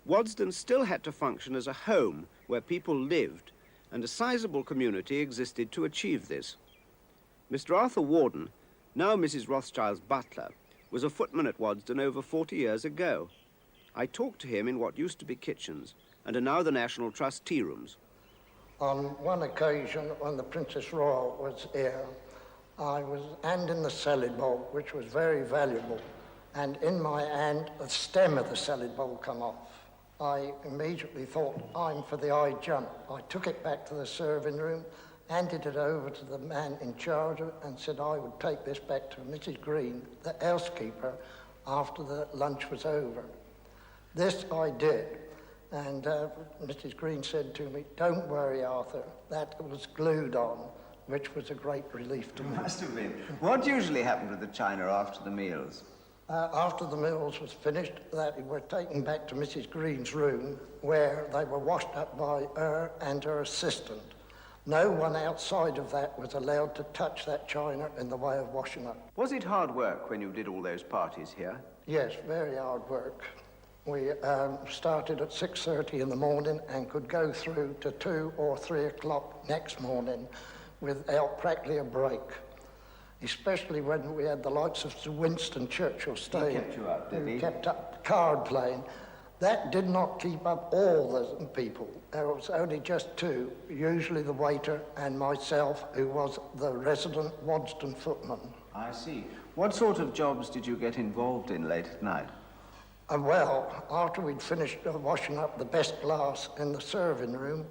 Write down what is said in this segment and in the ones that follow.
Wadston still had to function as a home where people lived, and a sizable community existed to achieve this. Mr. Arthur Warden, now Mrs. Rothschild's butler, was a footman at Wadston over 40 years ago. I talked to him in what used to be kitchens and are now the National Trust tea rooms. On one occasion, when the Princess Royal was here, I was handing the salad bowl, which was very valuable, and in my hand, the stem of the salad bowl come off. I immediately thought, I'm for the high jump. I took it back to the serving room, handed it over to the man in charge of it, and said I would take this back to Mrs. Green, the housekeeper, after the lunch was over. This I did, and Mrs. Green said to me, don't worry, Arthur, that was glued on, which was a great relief to me. It must have been. What usually happened with the china after the meals? After the meals was finished, they were taken back to Mrs. Green's room, where they were washed up by her and her assistant. No one outside of that was allowed to touch that china in the way of washing up. Was it hard work when you did all those parties here? Yes, very hard work. We started at 6:30 in the morning and could go through to 2 or 3 o'clock next morning without practically a break. Especially when we had the likes of Sir Winston Churchill staying. He kept you up, did he? We kept up card playing. That did not keep up all the people. There was only just 2, usually the waiter and myself, who was the resident Wadston footman. I see. What sort of jobs did you get involved in late at night? Well, after we'd finished washing up the best glass in the serving room,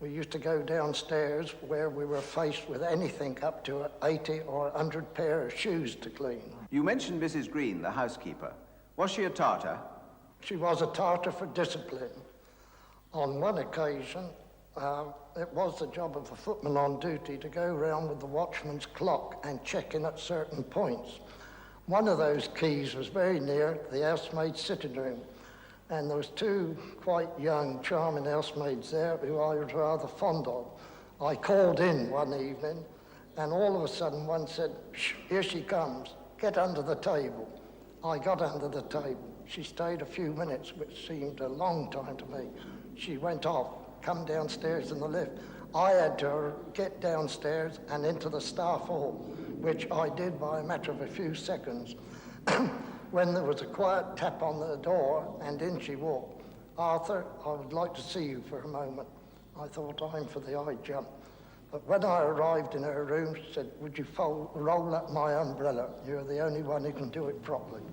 we used to go downstairs where we were faced with anything up to 80 or 100 pair of shoes to clean. You mentioned Mrs. Green, the housekeeper. Was she a Tartar? She was a Tartar for discipline. On one occasion, it was the job of the footman on duty to go round with the watchman's clock and check in at certain points. One of those keys was very near the housemaid's sitting room, and there was 2 quite young, charming housemaids there who I was rather fond of. I called in one evening, and all of a sudden one said, "Shh, here she comes, get under the table." I got under the table. She stayed a few minutes, which seemed a long time to me. She went off, come downstairs in the lift. I had to get downstairs and into the staff hall, which I did by a matter of a few seconds. When there was a quiet tap on the door, and in she walked. "Arthur, I would like to see you for a moment." I thought, I'm for the high jump. But when I arrived in her room, she said, "Would you roll up my umbrella? You're the only one who can do it properly."